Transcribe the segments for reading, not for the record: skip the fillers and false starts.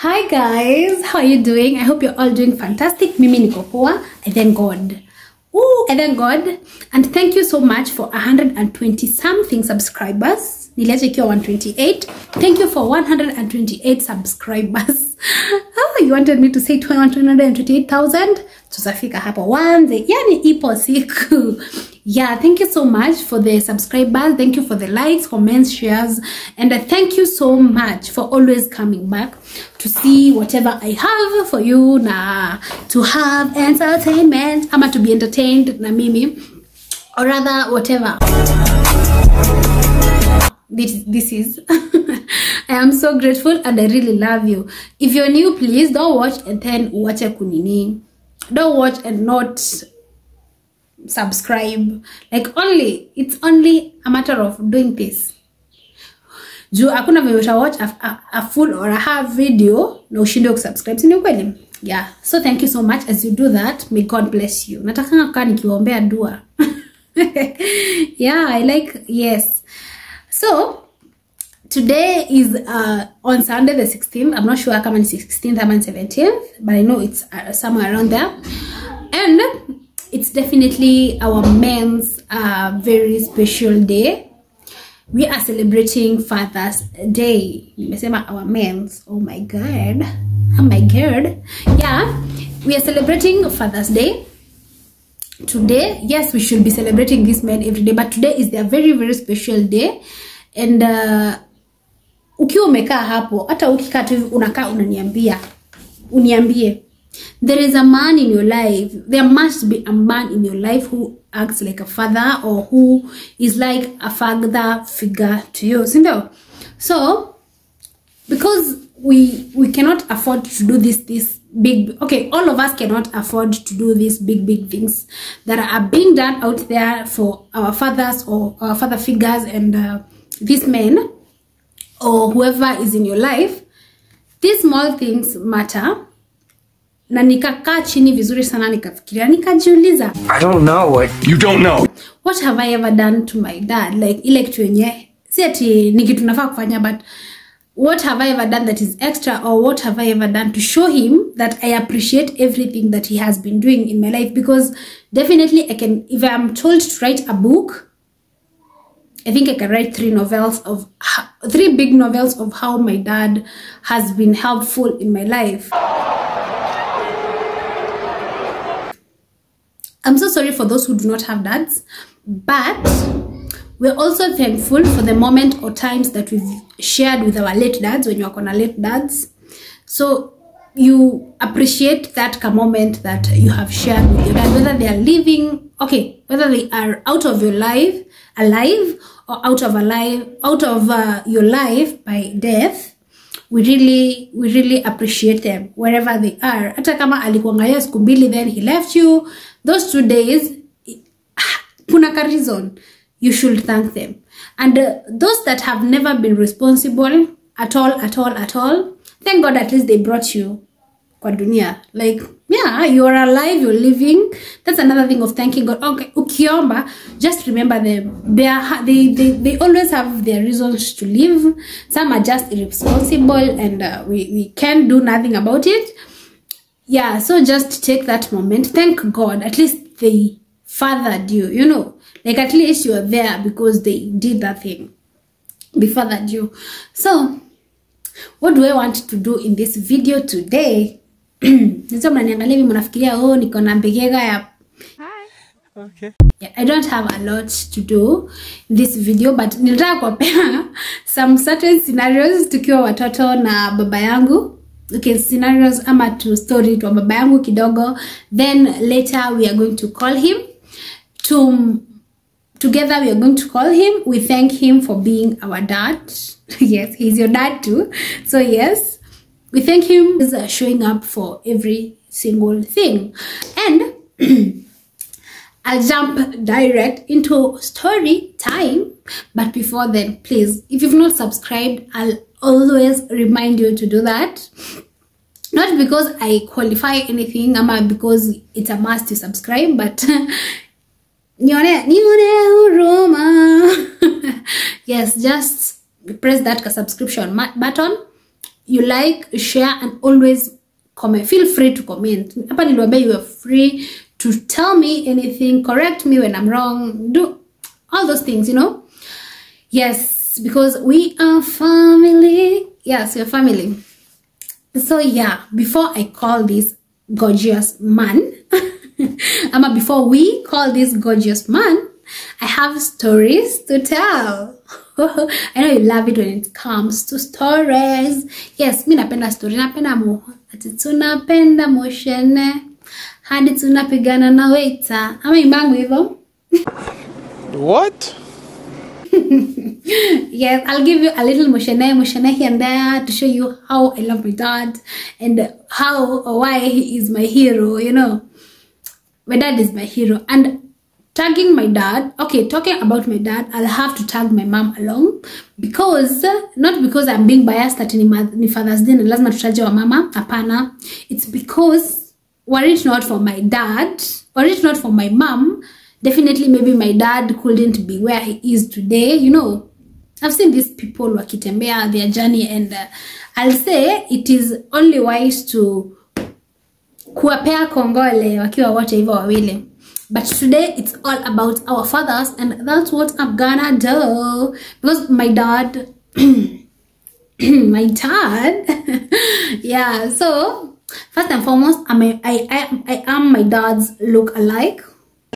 Hi guys, how are you doing? I hope you're all doing fantastic. Mimi niko poa. I thank God. I thank God. And thank you so much for 120 something subscribers. Niliacha ikiwa 128. Thank you for 128 subscribers. You wanted me to say 128,000? Tutafika hapo wanze. Yani ipo siku. Yeah, thank you so much for the subscribers. Thank you for the likes, comments, shares. And thank you so much for always coming back to see whatever I have for you, na to have entertainment, ama to be entertained na mimi, or rather whatever this is. I am so grateful and I really love you. If you're new, please don't watch and then watch kunini. Don't watch and not subscribe. Like it's only a matter of doing this. Juu hakuna vile uta watch a full or a half video na ushinde subscribe. Si ni kweli? Yeah. So thank you so much as you do that. May God bless you. Nataka kukaa nikiwaombea dua. Yeah, yes. So today is on Sunday the 16th. I'm not sure kama ni 16th or 17th, but I know it's somewhere around there. And it's definitely our men's very special day. We are celebrating Father's Day. Nimesema our men's. Oh my God. Oh my God. Yeah, we are celebrating Father's Day today. Yes, we should be celebrating this men every day, but today is their very, very special day. And ukiwa umekaa hapo, hata ukikaa tu unakaa uniambie. There is a man in your life. There must be a man in your life who acts like a father, or who is like a father figure to you. So, because we cannot afford to do this big, okay, all of us cannot afford to do these big things that are being done out there for our fathers or our father figures and these men or whoever is in your life. These small things matter. Na nikakaa chini vizuri sana nikafikiria, nikajiuliza, I don't know what you don't know. What have I ever done to my dad? Like ile kitu yenye si ati ni kitu nafaa kufanya, but what have I ever done that is extra, or what have I ever done to show him that I appreciate everything that he has been doing in my life? Because definitely I can, if I'm told to write a book, I think I can write 3 big novels of how my dad has been helpful in my life. I'm so sorry for those who do not have dads, but we're also thankful for the moment or times that we've shared with our late dads when you're gonna late dads. So you appreciate that moment that you have shared with your dad, whether they are living, okay, whether they are out of your life, alive, or out of your life by death. We really appreciate them wherever they are. Hata kama alikuangalia siku mbili then he left you, those 2 days, kuna ka reason. You should thank them. And those that have never been responsible at all, thank God at least they brought you kwa dunia. Like, yeah, you are alive, you're living. That's another thing of thanking God. Okay, ukiomba, just remember them. They always have their reasons to live. Some are just irresponsible and we can't do nothing about it. Yeah, so just take that moment. Thank God. At least they fathered you, you know. Like at least you are there because they did that thing. They fathered you. So, what do I want to do in this video today? Hi. Okay. Yeah, I don't have a lot to do in this video, but nilitaka kuwapea some certain scenarios tukiwa watoto na baba yangu. Okay, scenarios ama to story to baba yangu kidogo. Then later we are going to call him. Together we are going to call him. We thank him for being our dad. Yes, he's your dad too. So yes, we thank him for showing up for every single thing. And I'll jump direct into story time. But before then, please, if you've not subscribed, I'll always remind you to do that. Not because I qualify anything, ama because it's a must to subscribe, but nione huruma. Yes, just press that subscription button. you like, share, and always comment. Feel free to comment. Hapa niliwaambia you are free to tell me anything, correct me when I'm wrong, do all those things, you know. Yes, because we are family. Yes, we're family. So yeah, before I call this gorgeous man, before we call this gorgeous man, I have stories to tell. I know you love it when it comes to stories. Yes, mi napenda story. Napenda mo. Ati tunapenda moshene. Hadi tunapigana na waiter. Ama imbangu hivyo? What? Yes, I'll give you a little moshene here and there to show you how I love my dad and how or why he is my hero, you know. My dad is my hero. And tagging my dad, okay, talking about my dad, I'll have to tag my mom along, because not because I'm being biased that ni Father's Day na lazima tutaje wa mama, hapana. It's because were it not for my dad, were it not for my mom, definitely maybe my dad couldn't be where he is today, you know. I've seen these people wakitembea their journey, and I'll say it is only wise to kuwapea kongole wakiwa wote hivyo wawili. But today it's all about our fathers, and that's what I'm gonna do, because my dad my dad yeah, so first and foremost, I am my dad's look-alike.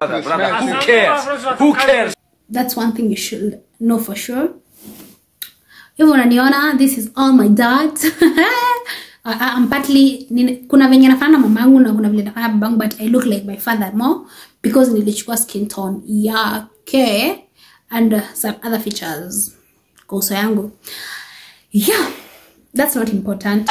Who cares? Who cares? That's one thing you should know for sure. Even unaniona, this is all my dad. I'm partly, kuna venye nafana mamangu na kuna vile nafana babangu, but I look like my father more because nilichukua skin tone yake and some other features kosa yangu. Yeah, that's not important.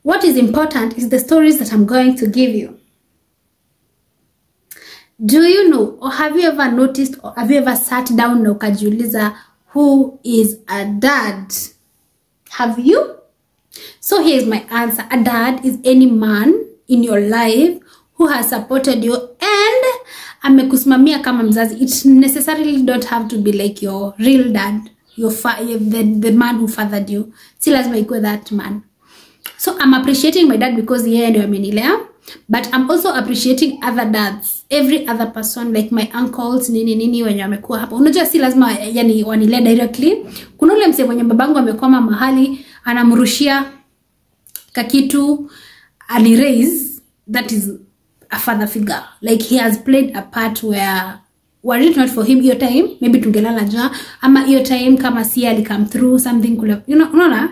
What is important is the stories that I'm going to give you. Do you know, or have you ever noticed, or have you ever sat down na ukajiuliza, who is a dad? Have you? So here's my answer. A dad is any man in your life who has supported you and amekusimamia kama mzazi. It necessarily don't have to be like your real dad, the man who fathered you. Si lazima ikuwe that man. So I'm appreciating my dad because yeye ndio amenilea, but I'm also appreciating other dads, every other person, like my uncles, nini wenye wamekuwa hapa. Unajua si lazima yani wanilea directly. Kuna ule msee mwenye babangu amekwama mahali, anamrushia kakitu, raise, that is a father figure. Like he has played a part where, were it not for him your time, maybe tungelala njaa, ama your time kama si ali come through something could have, you know, unaona?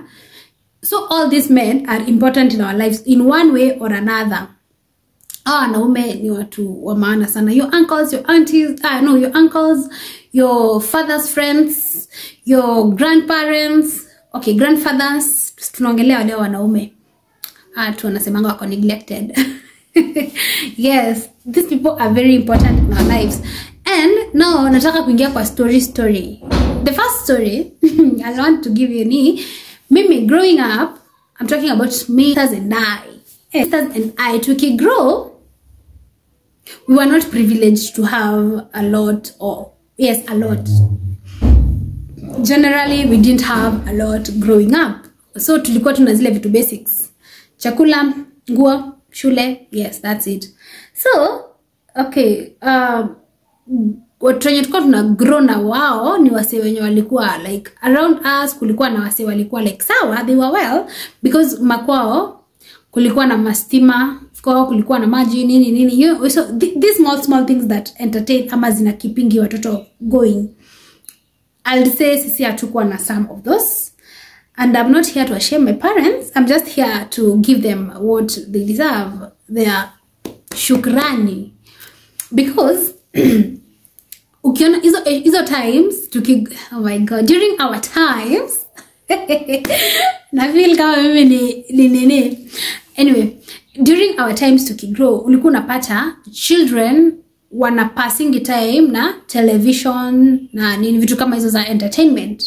So all these men are important in our lives in one way or another. Wanaume ni watu wa maana sana. Your uncles, your aunties, your uncles, your father's friends, your grandparents, okay, grandfathers, tunaongelea wale wanaume. Tunasemanga wako neglected. Yes, these people are very important in our lives. And now nataka kuingia kwa story. The first story I want to give you ni Mimi growing up, I'm talking about me, sisters and I, to grow, we were not privileged to have a lot, or yes, a lot. Generally, we didn't have a lot growing up. So tulikuwa tunazile vitu basics. Chakula, nguo, shule, yes, that's it. So, okay, watu wenye tulikuwa tuna grow na wao ni wase wenye walikuwa like around us. Kulikuwa na wase walikuwa like sawa, they were well, because makwao kulikuwa na mastima, kwao kulikuwa na maji nini you know, so these small things that entertain ama zina keepingi watoto going. I'll say sisi hatukuwa na some of those, and I'm not here to shame my parents. I'm just here to give them what they deserve, their shukrani, because ukiona hizo times oh my god, during our times na feel kama mimi ni nini. Anyway, during our times tukigrow, ulikuwa unapata children wana passing time na television na nini vitu kama hizo za entertainment.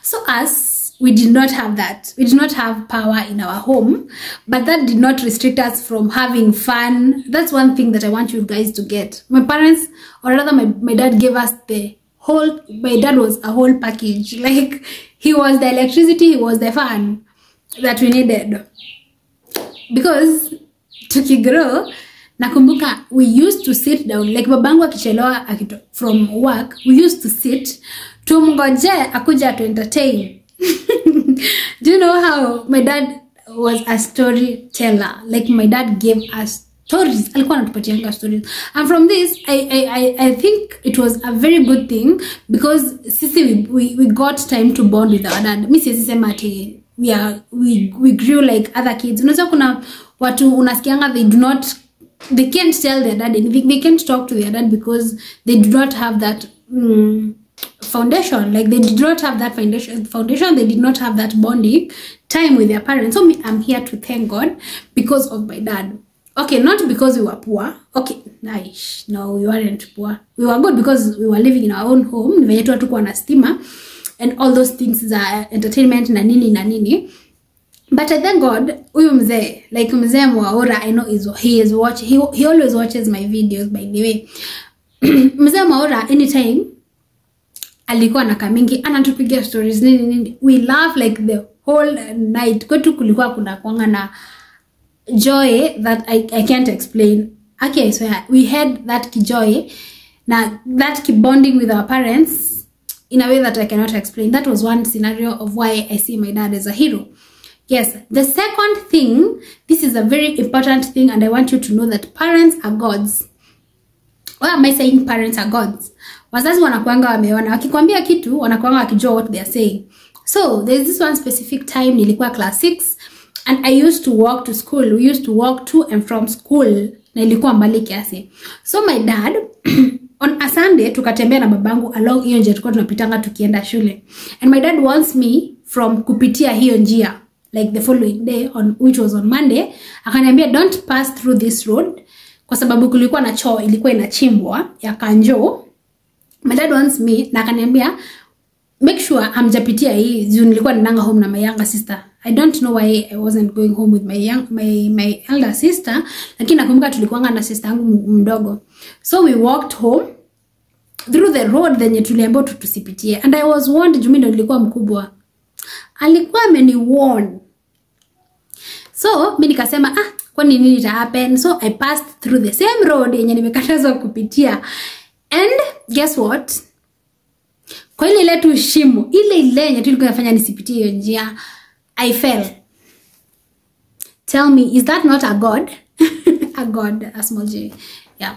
So us, we did not have that. We did not have power in our home, but that did not restrict us from having fun. That's one thing that I want you guys to get. My parents, or rather my dad, gave us the my dad was a whole package. Like, he was the electricity, he was the fan that we needed. Because tukigrow, nakumbuka, we used to sit down, like babangu akichelewa from work, we used to sit, tumngoje akuja to entertain. Do you know how my dad was a storyteller? Like, my dad gave us stories. Alikuwa anatupatianga stories. And from this, I think it was a very good thing, because we got time to bond with our dad. Mi siwezi sema ati we grew like other kids. Unaweza kuna watu unasikianga they can't tell their dad anything. They can't talk to their dad because they do not have that foundation. Like, they did not have that foundation. They did not have that bonding time with their parents. So I'm here to thank God because of my dad. Okay, not because we were poor. Okay, nice. No, we weren't poor. We were good because we were living in our own home. Venye tu hatukuwa na stima and all those things are entertainment na nini. But I thank God, huyu mzee, like mzee Mwaura, I know he is watching. He always watches my videos, by the way. Mzee Mwaura, anytime alikuwa na kamingi anatupigia stories nini. We laugh like the whole night. Kwetu kulikuwa kuna kwanga na joy that I can't explain. Okay, I swear, we had that joy, that bonding with our parents in a way that I cannot explain. That was one scenario of why I see my dad as a hero. Yes, the second thing, this is a very important thing, and I want you to know that parents are gods. Why am I saying parents are gods? Wazazi wanakuanga wameona, wakikwambia kitu, wanakuanga wakijua what they are saying. So, there's this one specific time, nilikuwa class 6, and I used to walk to school. We used to walk to and from school, na ilikuwa mbali kiasi. So, my dad, on a Sunday, tukatembea na babangu along hiyo njia tulikuwa tunapitanga tukienda shule. And my dad wants me from kupitia hiyo njia, like the following day, which was on Monday, akaniambia don't pass through this road, kwa sababu kulikuwa na choo ilikuwa inachimbwa ya kanjo. My dad wants me, na akaniambia make sure hamjapitia hii, juu nilikuwa ninaanga home na my younger sister. I don't know why I wasn't going home with my elder sister, lakini nakumbuka tulikuanga na sister yangu mdogo. So we walked home through the road yenye tuliambiwa tusipitie, and I was warned, juu mimi ndo nilikuwa mkubwa. Alikuwa ameni-warn. So, mimi nikasema, kwa nini ita happen? So, I passed through the same road yenye nimekatazwa kupitia. And, guess what? Kwa ile tu shimo, ile yenye tulikuwa nafanya nisipitie hiyo njia, I fell. Tell me, is that not a God? A God, a small J. Yeah.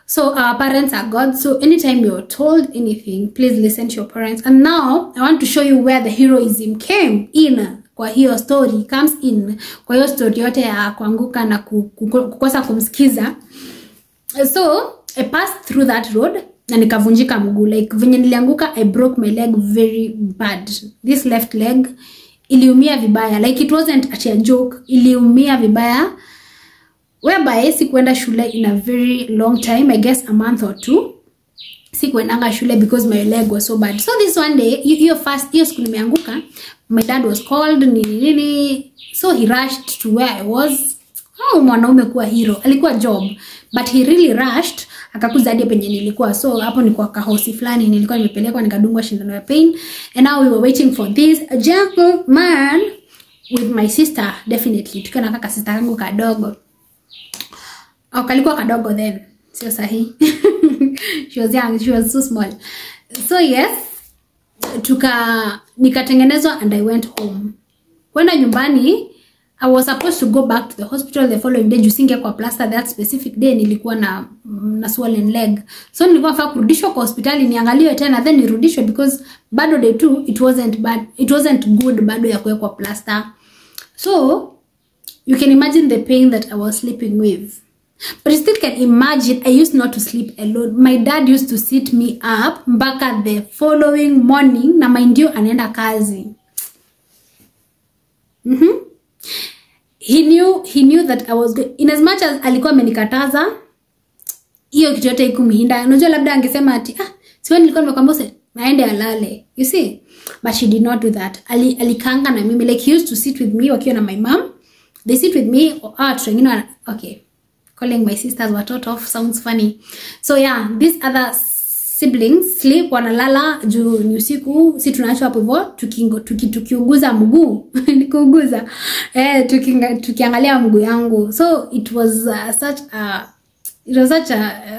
So, our parents are God. So, anytime you're told anything, please listen to your parents. And now, I want to show you where the heroism came in. Kwa hiyo story comes in. Kwa hiyo story yote ya kuanguka na kukosa kumsikiza. So, I passed through that road na nikavunjika mguu. Like, venye nilianguka, I broke my leg very bad. This left leg iliumia vibaya. Like, it wasn't actually a joke. Iliumia vibaya. Whereby, sikuenda shule in a very long time. I guess a month or 2. Sikuendanga shule because my leg was so bad. So, this one day, hiyo school imeanguka, my dad was called, so he rushed to where I was. Mwanaume kuwa hero. Alikuwa job. But he really rushed. Akakuza hadi penye nilikuwa. So, hapo nilikuwa kahosi fulani. Nilikuwa nimepelekwa nikadungwa shindano ya pain. And now we were waiting for this gentleman with my sister. Definitely. Tukiwa na kaka sister yangu kadogo. Kalikuwa kadogo then. Sio sahi. She was young. She was so small. So, yes. Nikatengenezwa and I went home. Kwenda nyumbani, I was supposed to go back to the hospital the following day. Jusinge kwa plaster that specific day nilikuwa na swollen leg. So nilikuwa nafaa kurudishwa kwa hospitali niangaliwe tena then nirudishwe because bado day 2 it wasn't bad. It wasn't good bado ya kuwekwa plaster. So you can imagine the pain that I was sleeping with. But you still can imagine, I used not to sleep alone. My dad used to sit me up mpaka the following morning. Na mind you, anaenda kazi. He knew that I was good. In as much as alikuwa amenikataza, hiyo kitu yote ikumhinda. Unajua labda angesema ati, siwe nilikuwa nimekwambia naende alale. You see? But she did not do that. Alikanga na mimi. Like he used to sit with me wakiwa na my mom. They sit with me. Okay. Calling my sisters watoto off sounds funny. So yeah, this other siblings sleep, wanalala juu ni usiku, si tunaachwa hapo hivyo tukiuguza mguu nikuuguza tukiangalia mguu yangu. So it was such a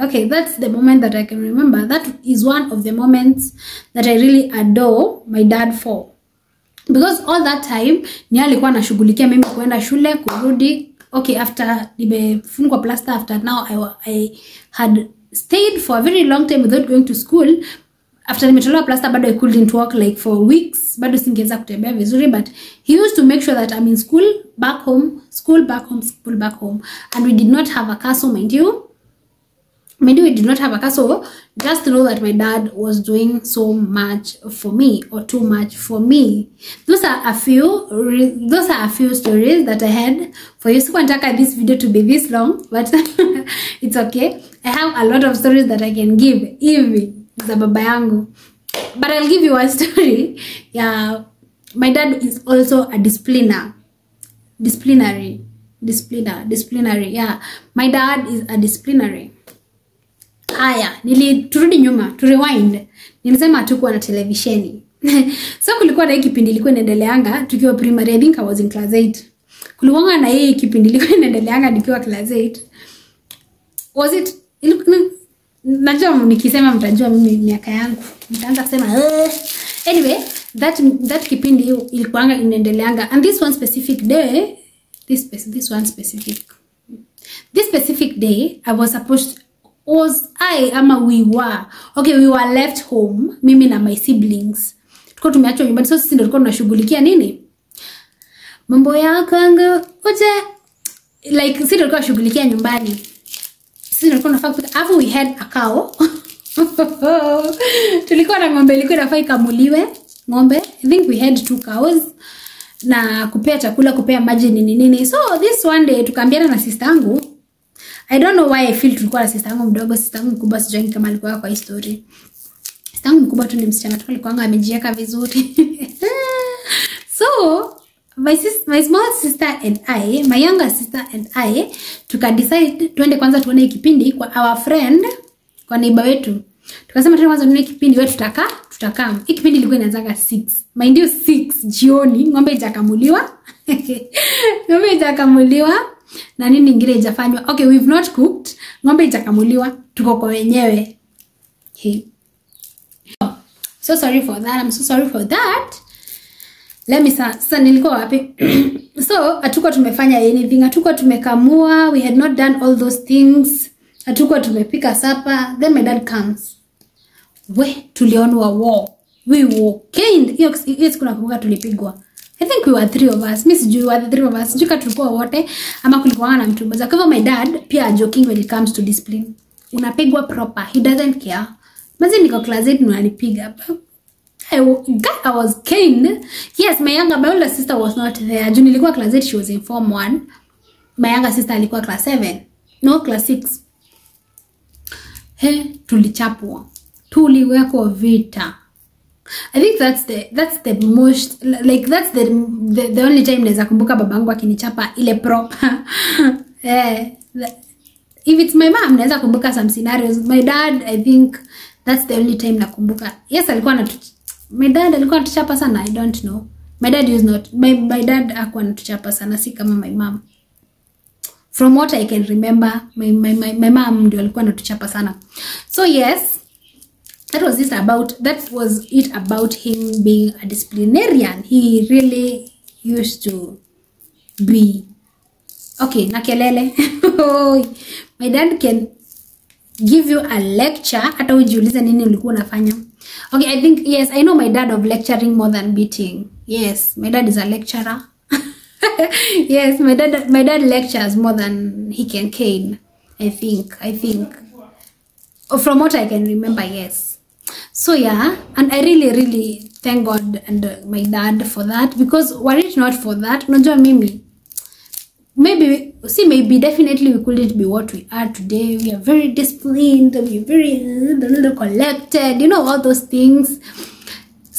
okay, that's the moment that I can remember. That is one of the moments that I really adore my dad for, because all that time ni alikuwa anashughulikia mimi kwenda shule, kurudi. Okay, after nimefungwa plaster, after now I had stayed for a very long time without going to school. After nimetolewa plaster bado I couldn't walk like for weeks, bado singeweza kutembea vizuri, but he used to make sure that I'm in school, back home, school, back home, school, back home. And we did not have a car, so mind you, we did not have a car, so just to know that my dad was doing so much for me, or too much for me. Those are a few stories that I had for you. So I want this video to be this long, but it's okay. I have a lot of stories that I can give, even za baba yangu. But I'll give you a story. Yeah, my dad is also a disciplinary. Yeah, my dad is a disciplinary. Haya, turudi nyuma, to rewind. Nilisema hatukuwa na televisheni. So kulikuwa na hii kipindi ilikuwa inaendeleanga tukiwa primary. I think I was in class 8. Kulikuwa na hii kipindi ilikuwa inaendeleanga nikiwa class 8. Was it? Najua nikisema mtajua mimi miaka yangu. Nitaanza kusema anyway, that kipindi ilikuwa inaendeleanga, and this specific day I was supposed we were left home, mimi na my siblings. Tuko tumeachwa nyumbani, so sisi ndio tulikuwa tunashughulikia nini? Mambo yako like sisi ndio tulikuwa tunashughulikia nyumbani. Sisi ndio tulikuwa tunafaa after we had a cow. Tulikuwa na ng'ombe ilikuwa inafaa ikamuliwe, ng'ombe. I think we had 2 cows. Na kupea chakula, kupea maji nini. So this one day tukaambiana na sister yangu. I don't know why I feel tulikuwa na sister yangu mdogo, sister yangu mkubwa sijui kama alikuwa kwa history. Sister yangu mkubwa tu ni msichana, tulikuwa amejiweka vizuri. So my small sister and I, my younger sister and I, tukadecide tuende kwanza tuone kipindi kwa our friend, kwa neighbor wetu. Tukasema tuende kwanza tuone kipindi, wewe tutakaa. Hii kipindi ilikuwa inaanza 6. Mind you 6 jioni, ng'ombe ijakamuliwa. Ng'ombe ijakamuliwa. Na nini ingine ijafanywa? Okay, we've not cooked. Ng'ombe ijakamuliwa, tuko kwa wenyewe. Okay. So sorry for that. I'm so sorry for that. Let me sasa nilikuwa wapi? So hatuko tumefanya anything, hatuko tumekamua, we had not done all those things. Hatuko tumepika supper. Then my dad comes. Tulionwa war. We were caned. Yes, kuna kumbuka tulipigwa. I think we were 3 of us. Miss Ju, were the 3 of us. Juka tulikuwa wote ama kulikuwa na mtu mmoja. Kwa hivyo my dad pia joking when it comes to discipline. Unapigwa proper. He doesn't care. Mazi niko class 8 unanipiga. I was caned. Yes, my older sister was not there. Juu nilikuwa class 8, she was in form 1. My younger sister alikuwa class 7. No, class 6. Tulichapwa. Tuliwekwa vita. I think that's the most, like that's the only time naweza kumbuka babangu akinichapa ile proper. If it's my mom naweza kumbuka some scenarios. My dad, I think that's the only time nakumbuka. Yes, my dad alikuwa anatuchapa sana. I don't know. My dad is not. My dad hakuwa anatuchapa sana, si kama my mom. From what I can remember, my mom ndio alikuwa anatuchapa sana. So yes, that was it about him being a disciplinarian. He really used to be okay. Nakelele. My dad can give you a lecture hata ujiulize nini ulikuwa unafanya. Okay, I think yes, I know my dad of lecturing more than beating. Yes, my dad is a lecturer. Yes, my dad lectures more than he can cane. I think from what I can remember, yes. So yeah, and I really thank God and my dad for that, because were it not for that, unajua mimi, maybe definitely we couldn't be what we are today. We are very disciplined, we are very collected, you know, all those things.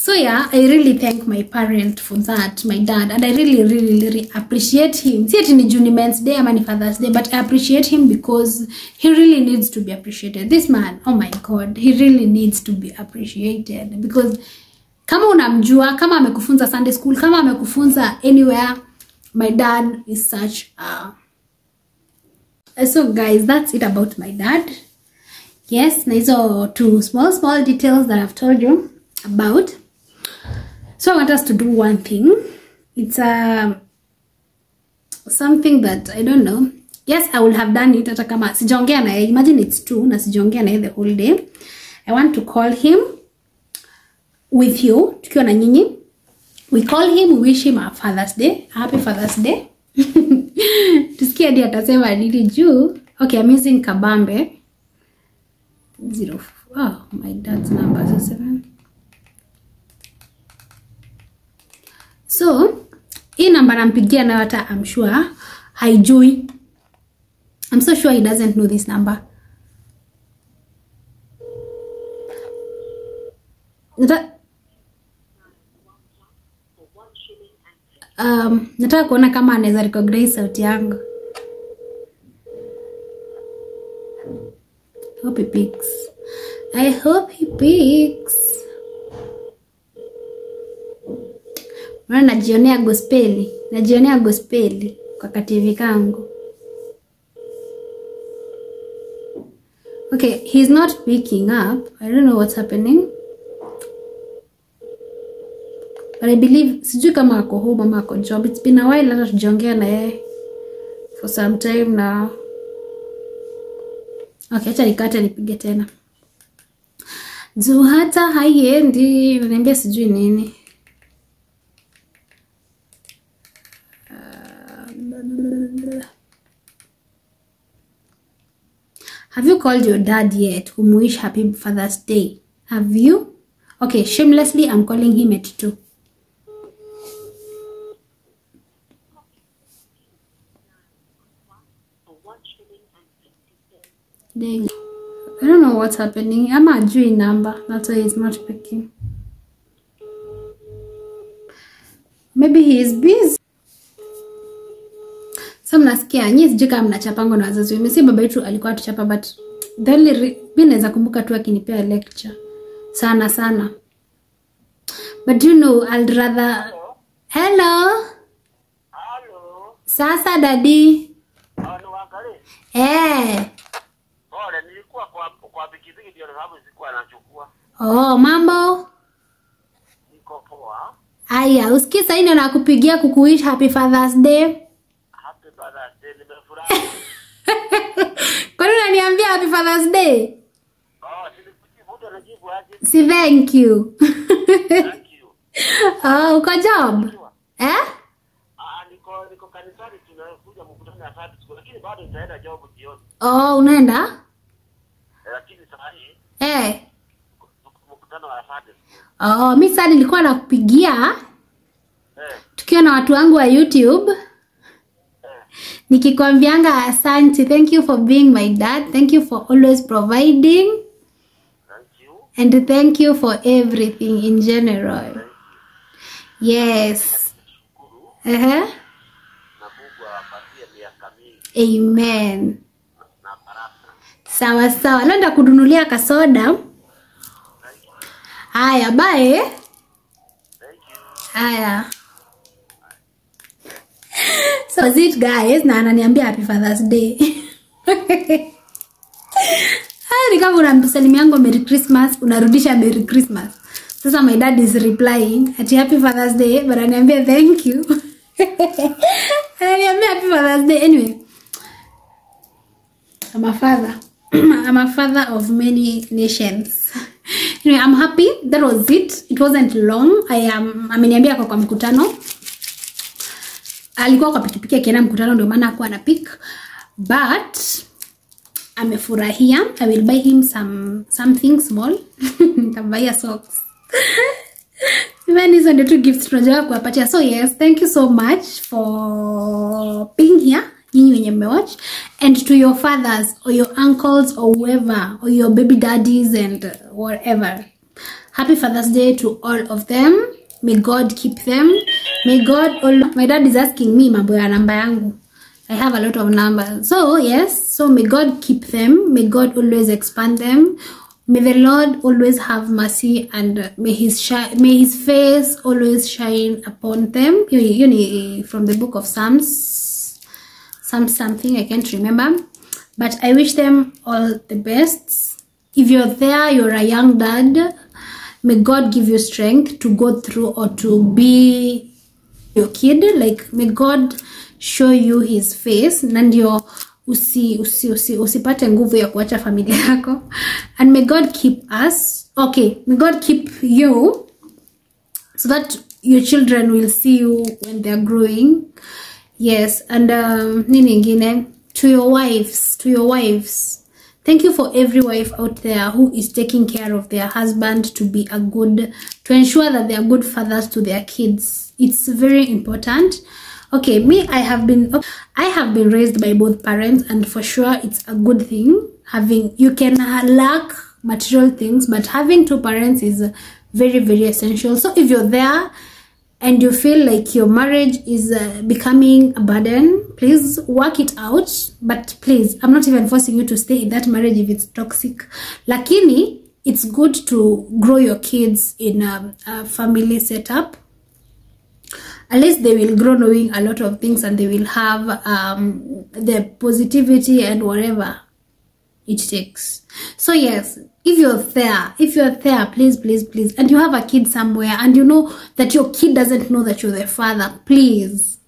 So yeah, I really thank my parent for that, my dad, and I really appreciate him. See it in the Men's Day, I'm Father's Day, but I appreciate him because he really needs to be appreciated. This man, oh my God, he really needs to be appreciated because kama unamjua, kama amekufunza Sunday school, kama amekufunza anywhere, my dad is such a... So guys, that's it about my dad. Yes, these are two small details that I've told you about. So I want us to do one thing. It's something that I don't know. Yes, I will have done it hata kama sijaongea naye. Imagine it's 2 na sijaongea naye the whole day. I want to call him with you, tukiwa na nyinyi. We call him, we wish him a Father's Day. Happy Father's Day. Tusikia hadi atasema nini juu. Okay, I'm using Kabambe. 0. Oh, my dad's number is 7. So, hii number nampigia na hata I'm sure haijui. I'm so sure he doesn't know this number. Nataka kuona kama anaweza recognize sauti yangu. Hope he picks. I hope he picks. Najionea gospeli kwa kativi kangu. Okay, he's not picking up. I don't know what's happening. But I believe sijui kama ako home ama ako job. It's been a while hata tujiongea na yeye for some time now. Okay, acha nikate nipige tena. Juu hata haiendi, unaniambia sijui nini. Have you called your dad yet? Whom wish happy Father's Day? Have you? Okay, shamelessly, I'm calling him at 2. Dang. I don't know what's happening. I'm a G number. That's why he's not picking. Maybe he is busy. So mnasikia nyinyi sijui kama mnachapango na wazazi wenu. Si baba yetu alikuwa atuchapa, but the only mimi naweza kumbuka tu akinipea lecture sana. But you know, I'd rather... Hello. Sasa daddy. Nilikuwa kwa pikipiki ndio sababu sikuwa nachukua. Oh, mambo? Niko poa. Aya, usikie sasa ndio nakupigia kukuwish happy Father's Day. Happy Father's Day, nimefurahi. Kwa nini unaniambia happy Father's Day? Oh, mtu anajibu aje? Si thank you. Thank you. Oh, uko job? Niko kanisani tunakuja mkutano na Sunday school, lakini bado nitaenda job jioni. Oh, unaenda? Lakini sasa mkutano wa Sunday school. Oh, mimi sasa nilikuwa nakupigia. Tukiwa na watu wangu wa YouTube. Nikikwambianga asante, thank you for being my dad. Thank you for always providing. Thank you. And thank you for everything in general. Yes. Amen. Sawa. Leo ndakudunulia kasoda. Haya, bye. Haya. So that's it guys, na ananiambia happy Father's Day. Ni kama unamsalimia yangu Merry Christmas, unarudisha Merry Christmas. Sasa my dad is replying at happy Father's Day, but ananiambia thank you. Ananiambia happy Father's Day. Anyway, I'm a father. I'm a father of many nations. Anyway, I'm happy. That was it. It wasn't long. Ameniambia kwa mkutano. Alikuwa kwa pikipiki akienda mkutano ndio maana hakuwa anapick. But amefurahia. I will buy him something small. Nitambuy socks. Even these are the 2 gifts tunajua kuwapatia. So yes, thank you so much for being here. Nyinyi wenye mmewatch, and to your fathers or your uncles or whoever or your baby daddies and whatever. Happy Father's Day to all of them. May God keep them. May God my dad is asking me mambo ya namba yangu. I have a lot of numbers. So yes, so may God keep them. May God always expand them. May the Lord always have mercy, and may his face always shine upon them. You know, from the book of Psalms something, I can't remember. But I wish them all the best. If you're there, you're a young dad, may God give you strength to go through or to be your kid. Like, may God show you his face. Nandio usipate nguvu ya kuacha familia yako. And may God keep us. Okay, may God keep you so that your children will see you when they're growing. Yes, and nini ingine? To your wives, thank you for every wife out there who is taking care of their husband to ensure that they are good fathers to their kids. It's very important. Okay, me, I have been raised by both parents, and for sure it's a good thing. You can lack material things, but having two parents is very, very essential. So if you're there and you feel like your marriage is becoming a burden, please work it out. But please, I'm not even forcing you to stay in that marriage if it's toxic. Lakini, it's good to grow your kids in a family setup. At least they will grow knowing a lot of things, and they will have the positivity and whatever it takes. So yes, if you're there, please, and you have a kid somewhere and you know that your kid doesn't know that you're the father, please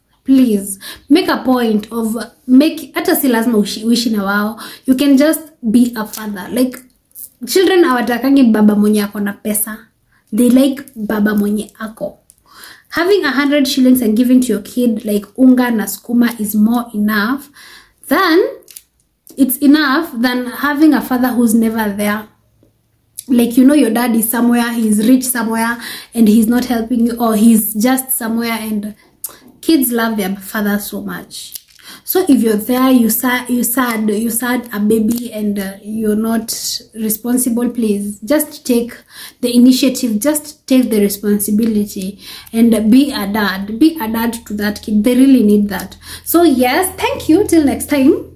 make a point of hata si lazima uishi na wao. You can just be a father. Like, children hawatakangi baba mwenye ako na pesa, they like baba mwenye ako. Having 100 shillings and giving to your kid like unga na skuma is more enough than having a father who's never there. Like, you know, your dad is somewhere, he's rich somewhere, and he's not helping you, or he's just somewhere. And kids love their father so much. So if you're there, you sad a baby, and you're not responsible, please just take the initiative, just take the responsibility, and be a dad to that kid. They really need that. So yes, thank you, till next time.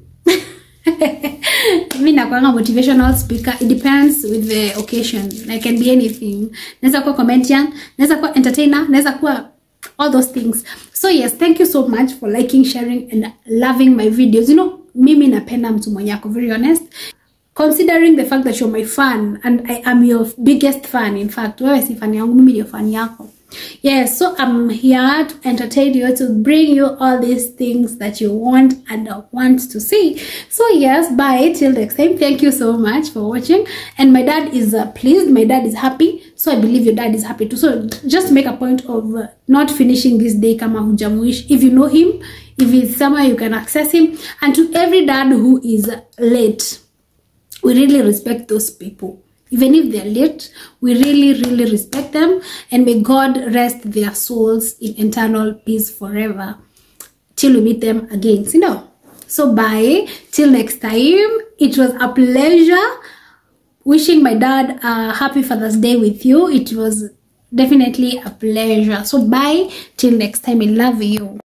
Mimi nakuanga motivational speaker. It depends with the occasion. I can be anything. Naweza kuwa comedian, naweza kuwa entertainer, naweza kuwa all those things. So yes, thank you so much for liking, sharing, and loving my videos. You know, mimi napenda mtu mwenye ako very honest. Considering the fact that you're my fan, and I am your biggest fan. In fact, wewe si fan yangu, mimi ndio fan yako. Yes, so I'm here to entertain you, to bring you all these things that you want and want to see. So yes, bye till next time. Thank you so much for watching. And my dad is pleased, my dad is happy. So I believe your dad is happy too. So just make a point of not finishing this day kama hujamuish. If you know him, if he's somewhere, you can access him. And to every dad who is late, we really respect those people. Even if they're late, we really respect them, and may God rest their souls in eternal peace forever till we meet them again. You know. So bye till next time. It was a pleasure wishing my dad a happy Father's Day with you. It was definitely a pleasure. So bye till next time. I love you.